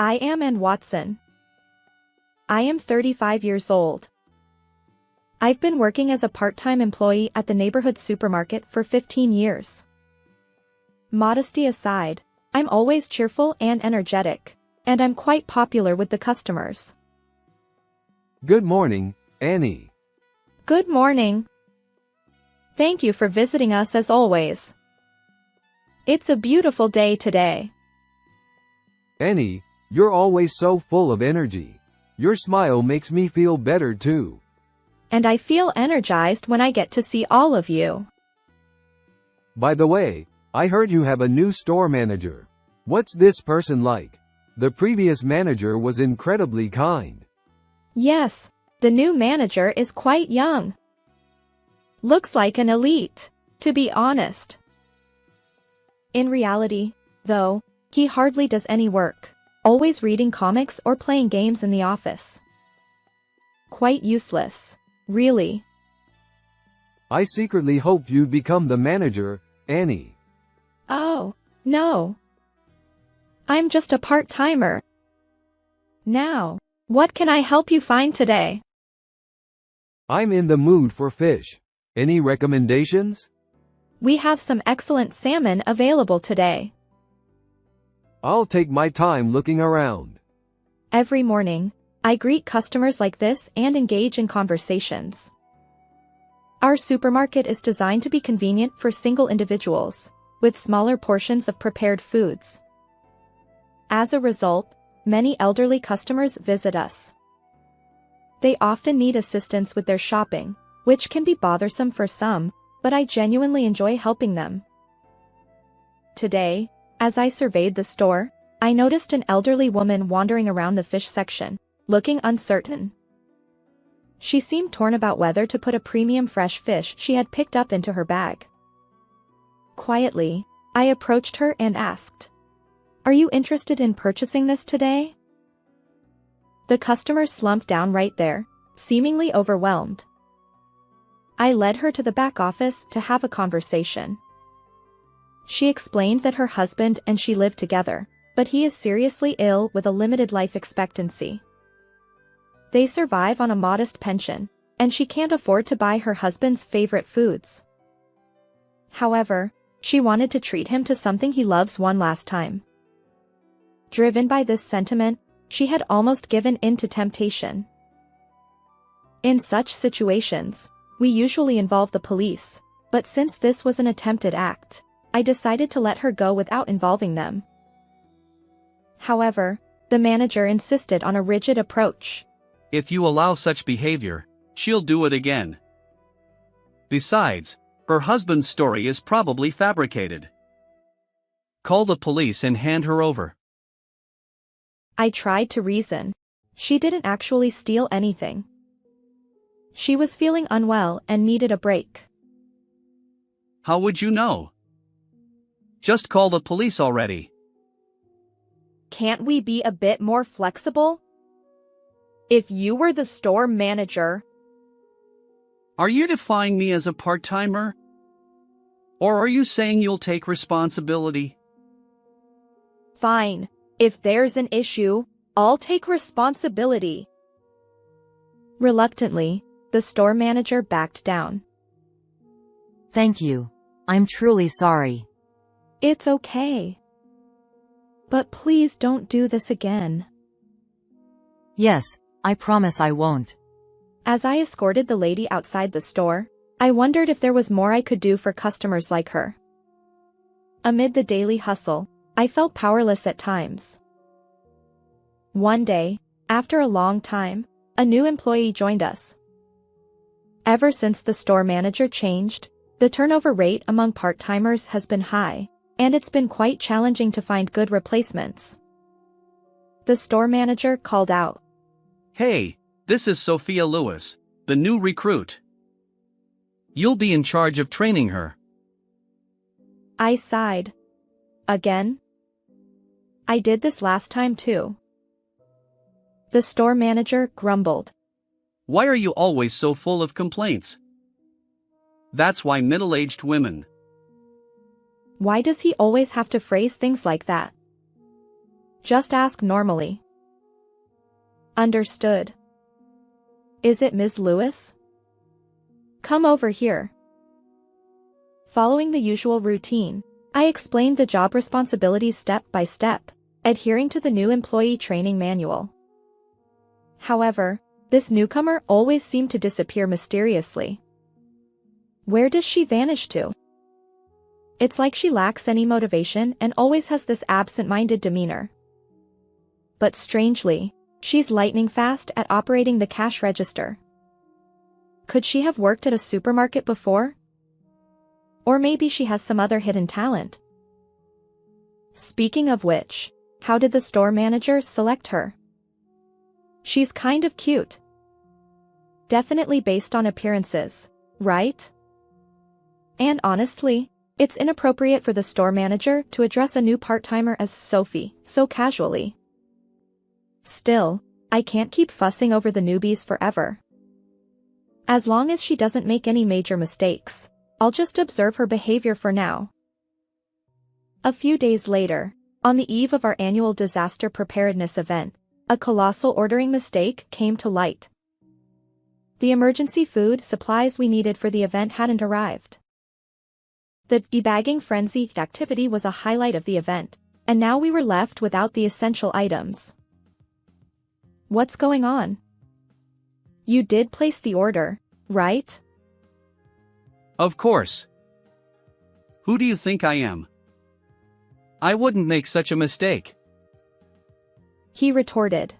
I am Ann Watson. I am 35 years old. I've been working as a part-time employee at the neighborhood supermarket for 15 years. Modesty aside, I'm always cheerful and energetic, and I'm quite popular with the customers. Good morning, Annie. Good morning. Thank you for visiting us as always. It's a beautiful day today. Annie, you're always so full of energy. Your smile makes me feel better too. And I feel energized when I get to see all of you. By the way, I heard you have a new store manager. What's this person like? The previous manager was incredibly kind. Yes, the new manager is quite young. Looks like an elite, to be honest. In reality, though, he hardly does any work, always reading comics or playing games in the office. Quite useless, really. I secretly hoped you'd become the manager, Annie. Oh, no. I'm just a part-timer. Now, what can I help you find today? I'm in the mood for fish. Any recommendations? We have some excellent salmon available today. I'll take my time looking around. Every morning, I greet customers like this and engage in conversations. Our supermarket is designed to be convenient for single individuals, with smaller portions of prepared foods. As a result, many elderly customers visit us. They often need assistance with their shopping, which can be bothersome for some, but I genuinely enjoy helping them. Today, as I surveyed the store, I noticed an elderly woman wandering around the fish section, looking uncertain. She seemed torn about whether to put a premium fresh fish she had picked up into her bag. Quietly, I approached her and asked, "Are you interested in purchasing this today?" The customer slumped down right there, seemingly overwhelmed. I led her to the back office to have a conversation. She explained that her husband and she live together, but he is seriously ill with a limited life expectancy. They survive on a modest pension, and she can't afford to buy her husband's favorite foods. However, she wanted to treat him to something he loves one last time. Driven by this sentiment, she had almost given in to temptation. In such situations, we usually involve the police, but since this was an attempted act, I decided to let her go without involving them. However, the manager insisted on a rigid approach. If you allow such behavior, she'll do it again. Besides, her husband's story is probably fabricated. Call the police and hand her over. I tried to reason. She didn't actually steal anything. She was feeling unwell and needed a break. How would you know? Just call the police already. Can't we be a bit more flexible? If you were the store manager... Are you defying me as a part-timer? Or are you saying you'll take responsibility? Fine. If there's an issue, I'll take responsibility. Reluctantly, the store manager backed down. Thank you. I'm truly sorry. It's okay. But please don't do this again. Yes, I promise I won't. As I escorted the lady outside the store, I wondered if there was more I could do for customers like her. Amid the daily hustle, I felt powerless at times. One day, after a long time, a new employee joined us. Ever since the store manager changed, the turnover rate among part-timers has been high, and it's been quite challenging to find good replacements. The store manager called out, Hey, this is Sophia Lewis, the new recruit. You'll be in charge of training her. I sighed. Again? I did this last time too. The store manager grumbled. Why are you always so full of complaints? That's why middle-aged women. Why does he always have to phrase things like that? Just ask normally. Understood. Is it Ms. Lewis? Come over here. Following the usual routine, I explained the job responsibilities step by step, adhering to the new employee training manual. However, this newcomer always seemed to disappear mysteriously. Where does she vanish to? It's like she lacks any motivation and always has this absent-minded demeanor. But strangely, she's lightning fast at operating the cash register. Could she have worked at a supermarket before? Or maybe she has some other hidden talent. Speaking of which, how did the store manager select her? She's kind of cute. Definitely based on appearances, right? And honestly, it's inappropriate for the store manager to address a new part-timer as Sophie so casually. Still, I can't keep fussing over the newbies forever. As long as she doesn't make any major mistakes, I'll just observe her behavior for now. A few days later, on the eve of our annual disaster preparedness event, a colossal ordering mistake came to light. The emergency food supplies we needed for the event hadn't arrived. The debagging frenzy activity was a highlight of the event, and now we were left without the essential items. What's going on? You did place the order, right? Of course. Who do you think I am? I wouldn't make such a mistake. He retorted.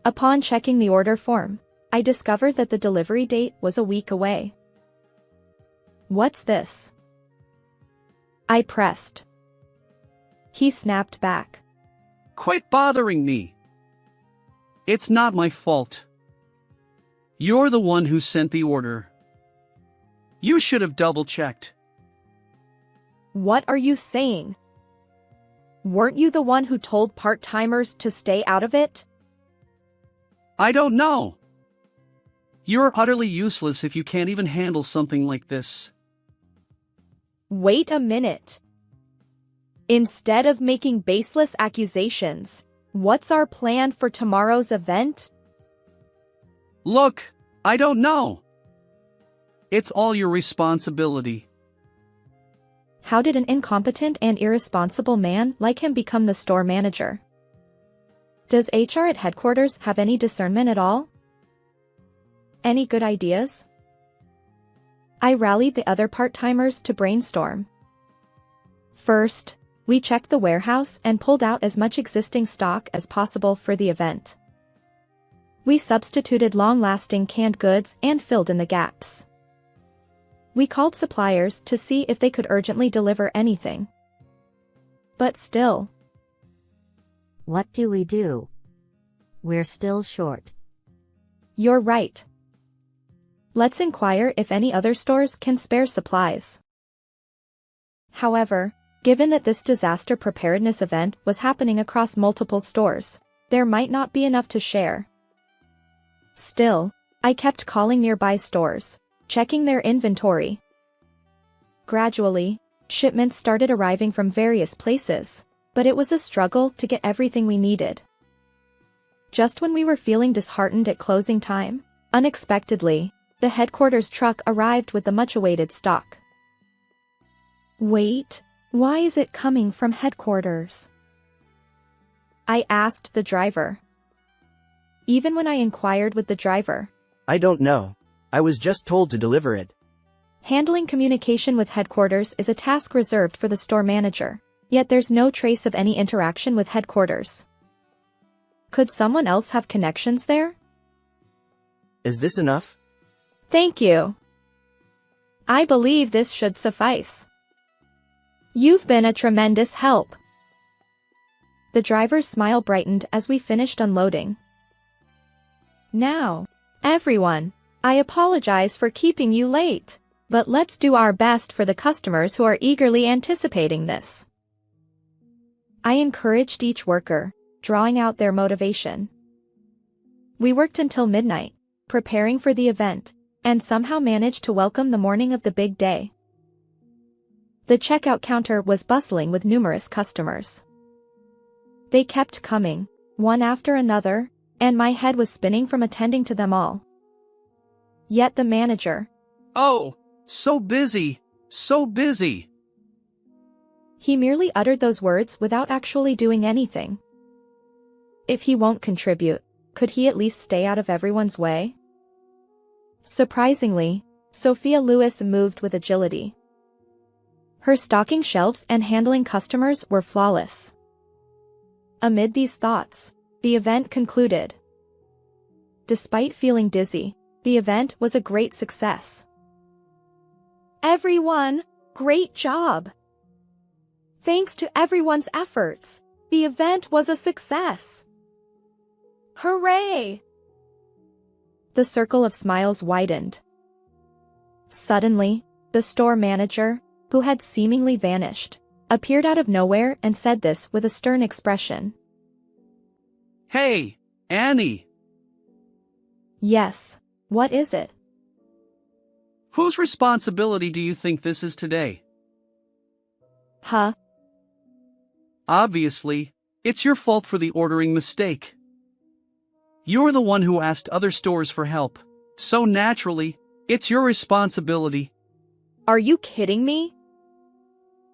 Upon checking the order form, I discovered that the delivery date was a week away. What's this? I pressed. He snapped back. Quit bothering me. It's not my fault. You're the one who sent the order. You should have double-checked. What are you saying? Weren't you the one who told part-timers to stay out of it? I don't know. You're utterly useless if you can't even handle something like this. Wait a minute. Instead of making baseless accusations, what's our plan for tomorrow's event? Look, I don't know. It's all your responsibility. How did an incompetent and irresponsible man like him become the store manager? Does HR at headquarters have any discernment at all? Any good ideas? I rallied the other part-timers to brainstorm. First, we checked the warehouse and pulled out as much existing stock as possible for the event. We substituted long-lasting canned goods and filled in the gaps. We called suppliers to see if they could urgently deliver anything. But still. What do we do? We're still short. You're right. Let's inquire if any other stores can spare supplies. However, given that this disaster preparedness event was happening across multiple stores, there might not be enough to share. Still, I kept calling nearby stores, checking their inventory. Gradually, shipments started arriving from various places, but it was a struggle to get everything we needed. Just when we were feeling disheartened at closing time, unexpectedly, the headquarters truck arrived with the much-awaited stock. Wait, why is it coming from headquarters? I asked the driver. Even when I inquired with the driver, I don't know. I was just told to deliver it. Handling communication with headquarters is a task reserved for the store manager, yet there's no trace of any interaction with headquarters. Could someone else have connections there? Is this enough? Thank you. I believe this should suffice. You've been a tremendous help. The driver's smile brightened as we finished unloading. Now, everyone, I apologize for keeping you late, but let's do our best for the customers who are eagerly anticipating this. I encouraged each worker, drawing out their motivation. We worked until midnight, preparing for the event, and somehow managed to welcome the morning of the big day. The checkout counter was bustling with numerous customers. They kept coming, one after another, and my head was spinning from attending to them all. Yet the manager. Oh, so busy, so busy. He merely uttered those words without actually doing anything. If he won't contribute, could he at least stay out of everyone's way? Surprisingly, Sophia Lewis moved with agility. Her stocking shelves and handling customers were flawless. Amid these thoughts, the event concluded. Despite feeling dizzy, the event was a great success. Everyone, great job! Thanks to everyone's efforts, the event was a success. Hooray! The circle of smiles widened. Suddenly, the store manager, who had seemingly vanished, appeared out of nowhere and said this with a stern expression. Hey, Annie! Yes, what is it? Whose responsibility do you think this is today? Huh? Obviously, it's your fault for the ordering mistake. You're the one who asked other stores for help, so naturally, it's your responsibility. Are you kidding me?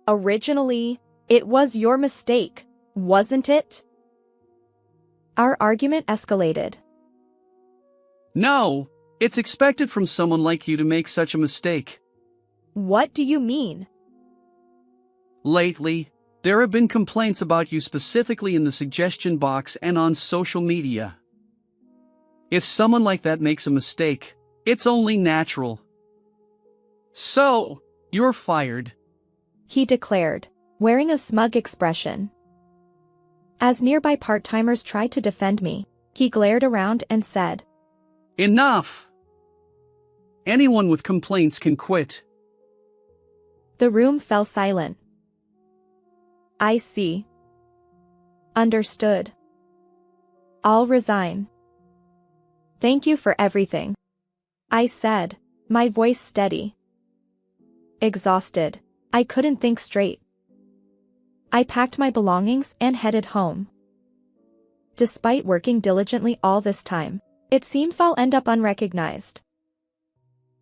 Originally, it was your mistake, wasn't it? Our argument escalated. No, it's expected from someone like you to make such a mistake. What do you mean? Lately, there have been complaints about you specifically in the suggestion box and on social media. If someone like that makes a mistake, it's only natural. So, you're fired. He declared, wearing a smug expression. As nearby part-timers tried to defend me, he glared around and said, Enough! Anyone with complaints can quit. The room fell silent. I see. Understood. I'll resign. Thank you for everything, I said, my voice steady. Exhausted, I couldn't think straight. I packed my belongings and headed home. Despite working diligently all this time, it seems I'll end up unrecognized.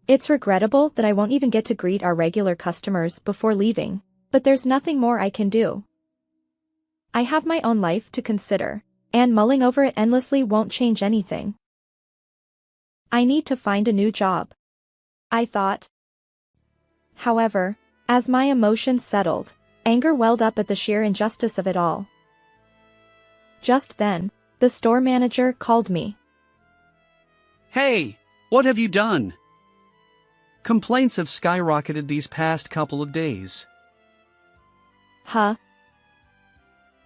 It's regrettable that I won't even get to greet our regular customers before leaving, but there's nothing more I can do. I have my own life to consider, and mulling over it endlessly won't change anything. I need to find a new job, I thought. However, as my emotions settled, anger welled up at the sheer injustice of it all. Just then, the store manager called me. Hey, what have you done? Complaints have skyrocketed these past couple of days. Huh?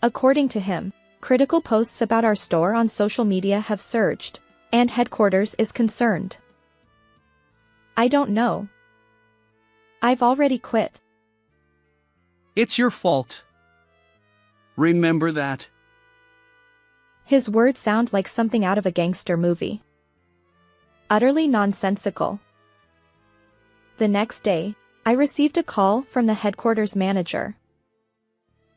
According to him, critical posts about our store on social media have surged, and headquarters is concerned. I don't know. I've already quit. It's your fault. Remember that. His words sound like something out of a gangster movie. Utterly nonsensical. The next day, I received a call from the headquarters manager.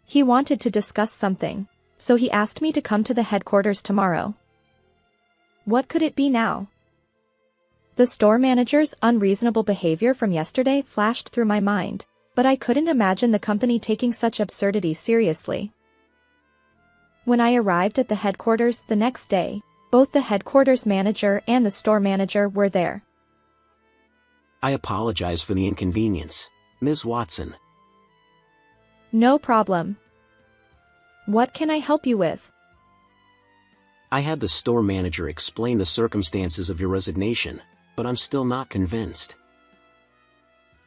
He wanted to discuss something, so he asked me to come to the headquarters tomorrow. What could it be now? The store manager's unreasonable behavior from yesterday flashed through my mind, but I couldn't imagine the company taking such absurdity seriously. When I arrived at the headquarters the next day, both the headquarters manager and the store manager were there. I apologize for the inconvenience, Ms. Watson. No problem. What can I help you with? I had the store manager explain the circumstances of your resignation, but I'm still not convinced.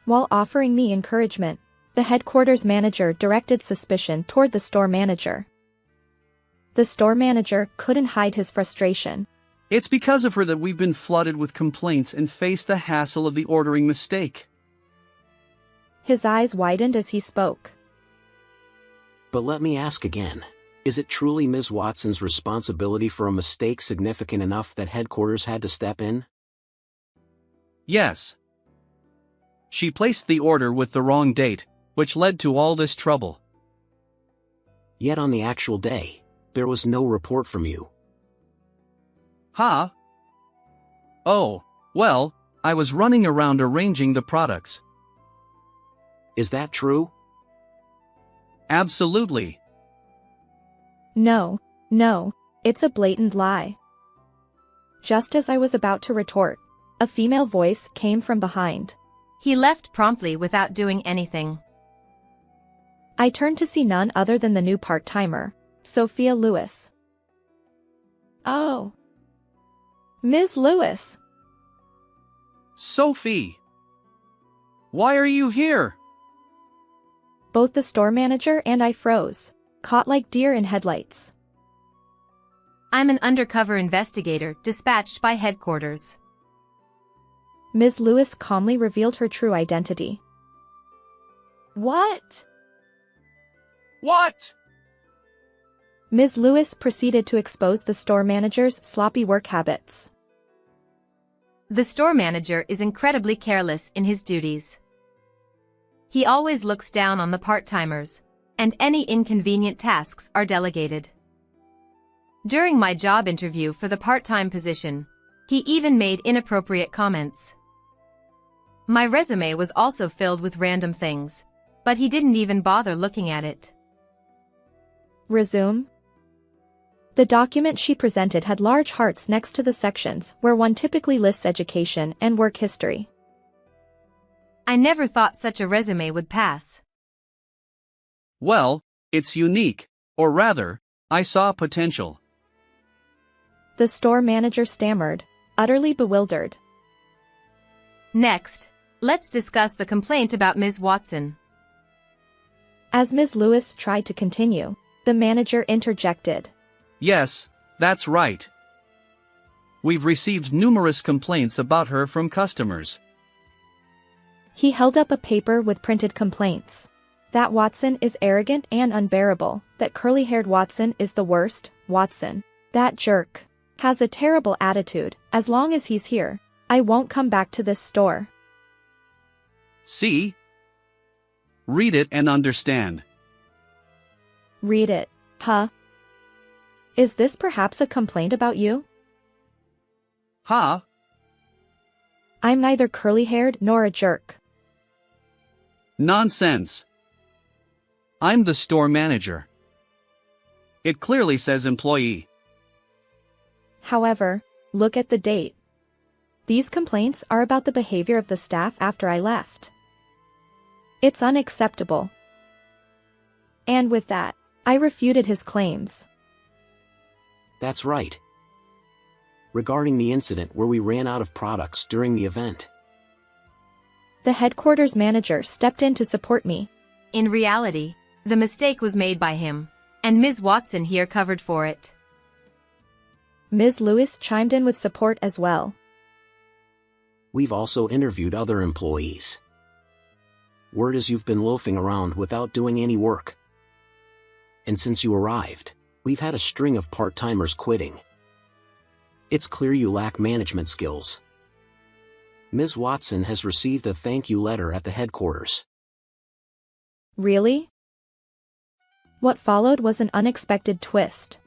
While offering me encouragement, the headquarters manager directed suspicion toward the store manager. The store manager couldn't hide his frustration. It's because of her that we've been flooded with complaints and faced the hassle of the ordering mistake. His eyes widened as he spoke. But let me ask again. Is it truly Ms. Watson's responsibility for a mistake significant enough that headquarters had to step in? Yes. She placed the order with the wrong date, which led to all this trouble. Yet on the actual day, There was no report from you. Huh? Oh, well, I was running around arranging the products. Is that true? Absolutely. No, it's a blatant lie. Just as I was about to retort, a female voice came from behind. He left promptly without doing anything. I turned to see none other than the new part-timer, Sophia Lewis. Oh. Ms. Lewis. Sophie! Why are you here? Both the store manager and I froze, caught like deer in headlights. I'm an undercover investigator dispatched by headquarters. Ms. Lewis calmly revealed her true identity. What? What? Ms. Lewis proceeded to expose the store manager's sloppy work habits. The store manager is incredibly careless in his duties. He always looks down on the part-timers, and any inconvenient tasks are delegated. During my job interview for the part-time position, he even made inappropriate comments. My resume was also filled with random things, but he didn't even bother looking at it. Resume. The document she presented had large hearts next to the sections where one typically lists education and work history. I never thought such a resume would pass. Well, it's unique, or rather, I saw potential. The store manager stammered, utterly bewildered. Next, let's discuss the complaint about Ms. Watson. As Ms. Lewis tried to continue, the manager interjected. Yes, that's right. We've received numerous complaints about her from customers. He held up a paper with printed complaints. That Watson is arrogant and unbearable, that curly-haired Watson is the worst, Watson, that jerk, has a terrible attitude. As long as he's here, I won't come back to this store. See? Read it and understand. Read it, huh? Is this perhaps a complaint about you? Huh? I'm neither curly-haired nor a jerk. Nonsense. I'm the store manager. It clearly says employee. However, look at the date. These complaints are about the behavior of the staff after I left. It's unacceptable. And with that, I refuted his claims. That's right. Regarding the incident where we ran out of products during the event. The headquarters manager stepped in to support me. In reality, the mistake was made by him, and Ms. Watson here covered for it. Ms. Lewis chimed in with support as well. We've also interviewed other employees. Word is you've been loafing around without doing any work. And since you arrived, we've had a string of part-timers quitting. It's clear you lack management skills. Ms. Watson has received a thank you letter at the headquarters. Really? What followed was an unexpected twist.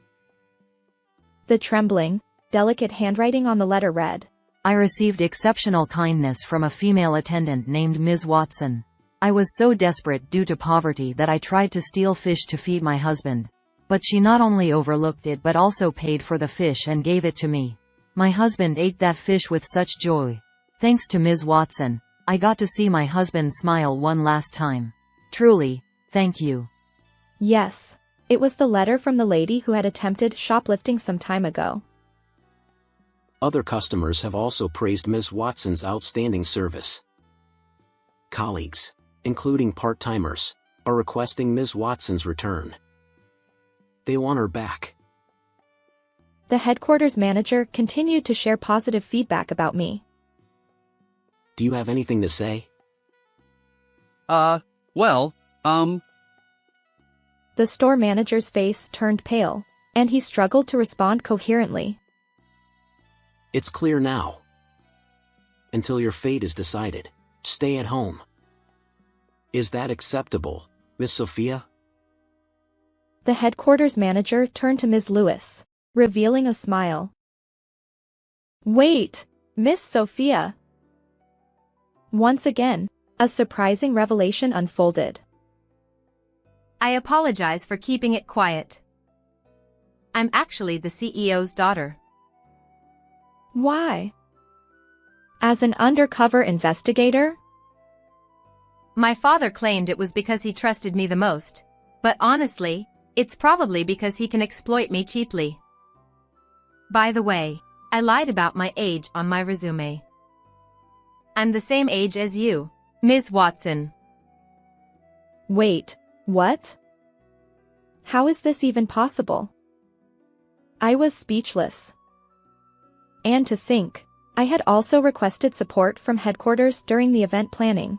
The trembling, delicate handwriting on the letter read, I received exceptional kindness from a female attendant named Ms. Watson. I was so desperate due to poverty that I tried to steal fish to feed my husband. But she not only overlooked it but also paid for the fish and gave it to me. My husband ate that fish with such joy. Thanks to Ms. Watson, I got to see my husband smile one last time. Truly, thank you. Yes, it was the letter from the lady who had attempted shoplifting some time ago. Other customers have also praised Ms. Watson's outstanding service. Colleagues, including part-timers, are requesting Ms. Watson's return. They want her back. The headquarters manager continued to share positive feedback about me. Do you have anything to say? Well, The store manager's face turned pale, and he struggled to respond coherently. It's clear now. Until your fate is decided, stay at home. Is that acceptable, Miss Sophia? The headquarters manager turned to Ms. Lewis, revealing a smile. Wait, Miss Sophia. Once again, a surprising revelation unfolded. I apologize for keeping it quiet. I'm actually the CEO's daughter. Why? As an undercover investigator? My father claimed it was because he trusted me the most, but honestly, it's probably because he can exploit me cheaply. By the way, I lied about my age on my resume. I'm the same age as you, Ms. Watson. Wait, what? How is this even possible? I was speechless. And to think, I had also requested support from headquarters during the event planning.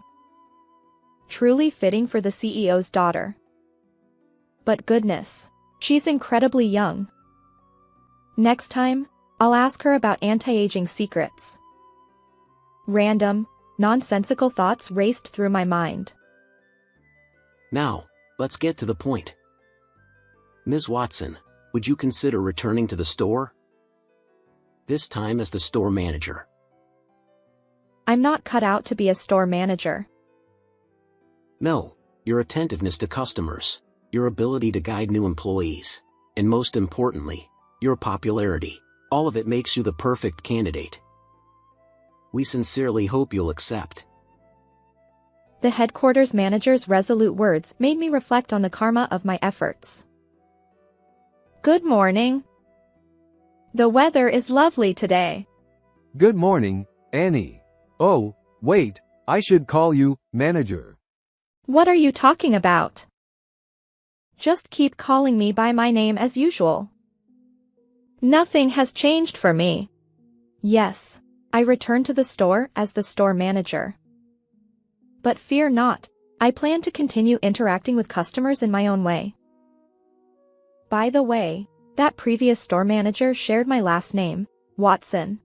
Truly fitting for the CEO's daughter. But goodness, she's incredibly young. Next time, I'll ask her about anti-aging secrets. Random, nonsensical thoughts raced through my mind. Now, let's get to the point. Ms. Watson, would you consider returning to the store? This time as the store manager. I'm not cut out to be a store manager. No, your attentiveness to customers, your ability to guide new employees, and most importantly, your popularity, all of it makes you the perfect candidate. We sincerely hope you'll accept. The headquarters manager's resolute words made me reflect on the karma of my efforts. Good morning. The weather is lovely today. Good morning, Annie. Oh, wait, I should call you manager. What are you talking about? Just keep calling me by my name as usual. Nothing has changed for me. Yes, I returned to the store as the store manager. But fear not, I plan to continue interacting with customers in my own way. By the way, that previous store manager shared my last name, Watson.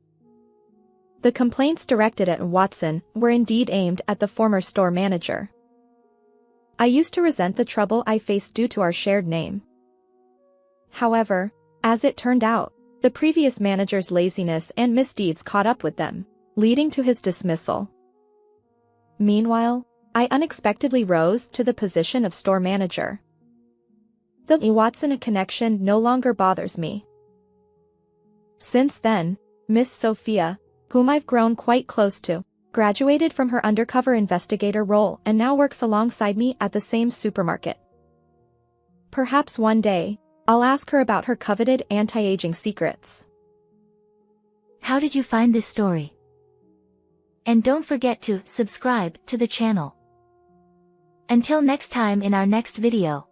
The complaints directed at Watson were indeed aimed at the former store manager. I used to resent the trouble I faced due to our shared name. However, as it turned out, the previous manager's laziness and misdeeds caught up with them, leading to his dismissal. Meanwhile, I unexpectedly rose to the position of store manager. The Watson connection no longer bothers me. Since then, Miss Sophia, whom I've grown quite close to, graduated from her undercover investigator role and now works alongside me at the same supermarket. Perhaps one day, I'll ask her about her coveted anti-aging secrets. How did you find this story? And don't forget to subscribe to the channel. Until next time in our next video.